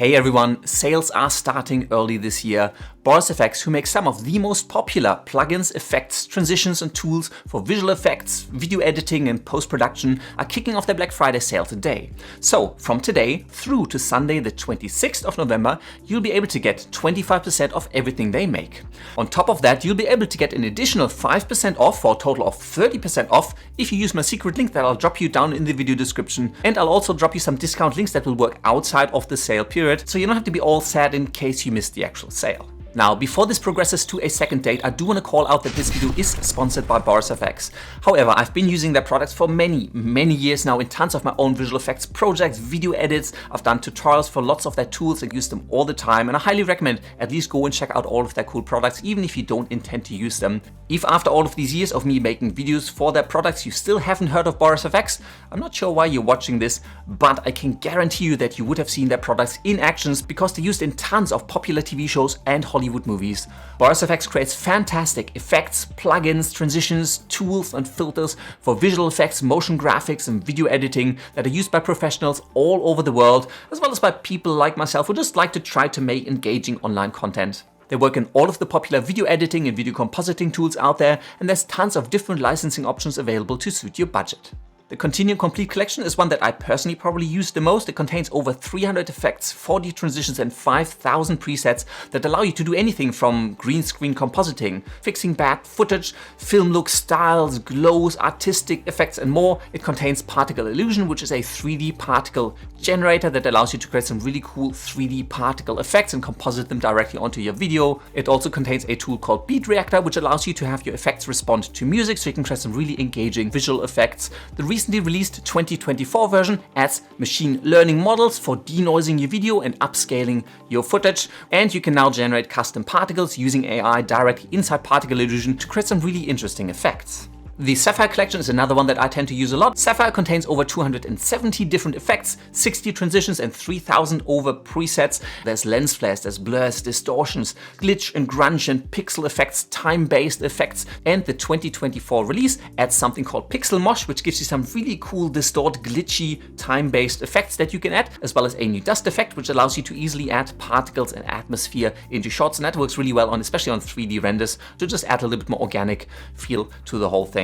Hey everyone, sales are starting early this year. Boris FX, who makes some of the most popular plugins, effects, transitions and tools for visual effects, video editing and post-production, are kicking off their Black Friday sale today. So from today through to Sunday the 26th of November, you'll be able to get 25% off everything they make. On top of that, you'll be able to get an additional 5% off for a total of 30% off if you use my secret link that I'll drop you down in the video description, and I'll also drop you some discount links that will work outside of the sale period, so you don't have to be all sad in case you missed the actual sale. Now, before this progresses to a second date, I do want to call out that this video is sponsored by Boris FX. However, I've been using their products for many years now in tons of my own visual effects projects, video edits. I've done tutorials for lots of their tools and use them all the time, and I highly recommend at least go and check out all of their cool products, even if you don't intend to use them. If after all of these years of me making videos for their products, you still haven't heard of Boris FX, I'm not sure why you're watching this, but I can guarantee you that you would have seen their products in actions because they're used in tons of popular TV shows and Hollywood movies. Boris FX creates fantastic effects, plugins, transitions, tools and filters for visual effects, motion graphics and video editing that are used by professionals all over the world, as well as by people like myself who just like to try to make engaging online content. They work in all of the popular video editing and video compositing tools out there, and there's tons of different licensing options available to suit your budget. The Continuum Complete collection is one that I personally probably use the most. It contains over 300 effects, 40 transitions and 5,000 presets that allow you to do anything from green screen compositing, fixing bad footage, film look, styles, glows, artistic effects and more. It contains particle illusion, which is a 3D particle generator that allows you to create some really cool 3D particle effects and composite them directly onto your video. It also contains a tool called Beat Reactor, which allows you to have your effects respond to music, so you can create some really engaging visual effects. The recently released 2024 version adds machine learning models for denoising your video and upscaling your footage, and you can now generate custom particles using AI directly inside Particle Illusion to create some really interesting effects. The Sapphire collection is another one that I tend to use a lot. Sapphire contains over 270 different effects, 60 transitions and 3,000 over presets. There's lens flares, there's blurs, distortions, glitch and grunge and pixel effects, time-based effects, and the 2024 release adds something called Pixel Mosh, which gives you some really cool distort, glitchy, time-based effects that you can add, as well as a new dust effect, which allows you to easily add particles and atmosphere into shots, and that works really well especially on 3D renders, to just add a little bit more organic feel to the whole thing.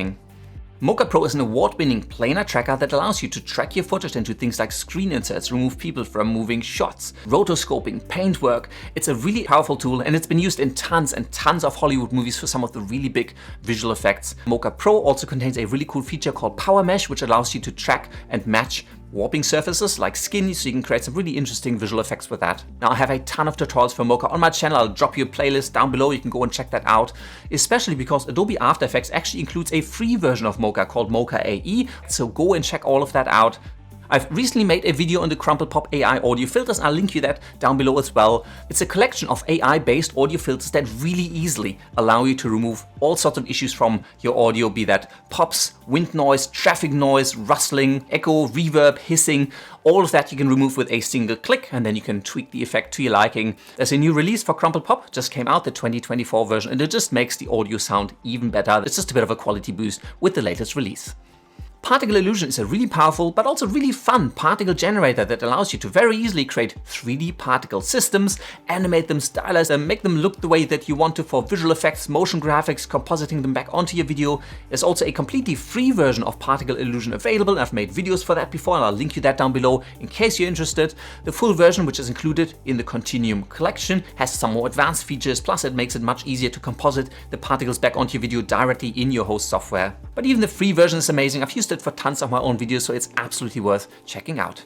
Mocha Pro is an award-winning planar tracker that allows you to track your footage and do things like screen inserts, remove people from moving shots, rotoscoping, paint work. It's a really powerful tool, and it's been used in tons and tons of Hollywood movies for some of the really big visual effects. Mocha Pro also contains a really cool feature called PowerMesh, which allows you to track and match warping surfaces like skin, so you can create some really interesting visual effects with that. Now, I have a ton of tutorials for Mocha on my channel. I'll drop you a playlist down below. You can go and check that out, especially because Adobe After Effects actually includes a free version of Mocha called Mocha AE, so go and check all of that out. I've recently made a video on the CrumplePop AI audio filters. I'll link you that down below as well. It's a collection of AI-based audio filters that really easily allow you to remove all sorts of issues from your audio, be that pops, wind noise, traffic noise, rustling, echo, reverb, hissing. All of that you can remove with a single click, and then you can tweak the effect to your liking. There's a new release for CrumplePop, just came out, the 2024 version, and it just makes the audio sound even better. It's just a bit of a quality boost with the latest release. Particle Illusion is a really powerful but also really fun particle generator that allows you to very easily create 3D particle systems, animate them, stylize them, make them look the way that you want to for visual effects, motion graphics, compositing them back onto your video. There's also a completely free version of Particle Illusion available. I've made videos for that before, and I'll link you that down below in case you're interested. The full version, which is included in the Continuum collection, has some more advanced features, plus it makes it much easier to composite the particles back onto your video directly in your host software. But even the free version is amazing. I've used it for tons of my own videos, so it's absolutely worth checking out.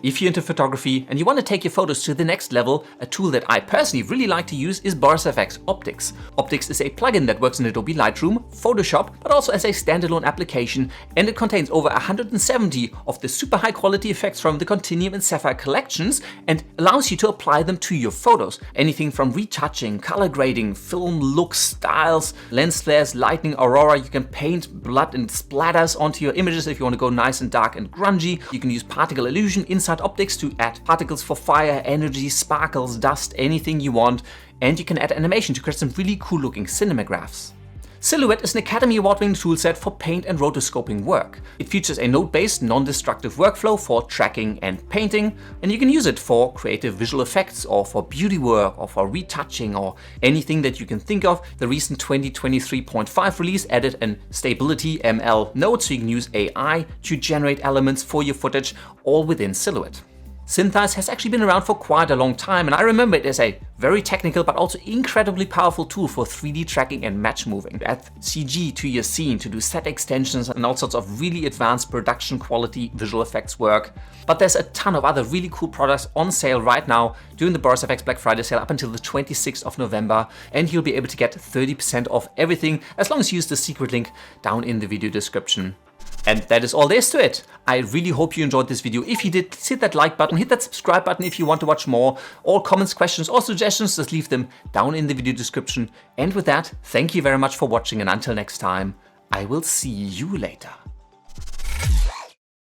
If you're into photography and you want to take your photos to the next level, a tool that I personally really like to use is Boris FX Optics. Optics is a plugin that works in Adobe Lightroom, Photoshop, but also as a standalone application, and it contains over 170 of the super high quality effects from the Continuum and Sapphire collections and allows you to apply them to your photos. Anything from retouching, color grading, film looks, styles, lens flares, lightning, aurora. You can paint blood and splatters onto your images if you want to go nice and dark and grungy. You can use particle illusion inside Optics to add particles for fire, energy, sparkles, dust, anything you want, and you can add animation to create some really cool looking cinemagraphs. Silhouette is an Academy Award-winning toolset for paint and rotoscoping work. It features a node-based, non-destructive workflow for tracking and painting, and you can use it for creative visual effects or for beauty work or for retouching or anything that you can think of. The recent 2023.5 release added an Stability ML node, so you can use AI to generate elements for your footage, all within Silhouette. SynthEyes has actually been around for quite a long time, and I remember it as a very technical but also incredibly powerful tool for 3D tracking and match moving. Add CG to your scene to do set extensions and all sorts of really advanced production quality visual effects work. But there's a ton of other really cool products on sale right now during the Boris FX Black Friday sale up until the 26th of November, and you'll be able to get 30% off everything as long as you use the secret link down in the video description. And that is all there is to it. I really hope you enjoyed this video. If you did, please hit that like button, hit that subscribe button if you want to watch more. All comments, questions, or suggestions, just leave them down in the video description. And with that, thank you very much for watching, and until next time, I will see you later.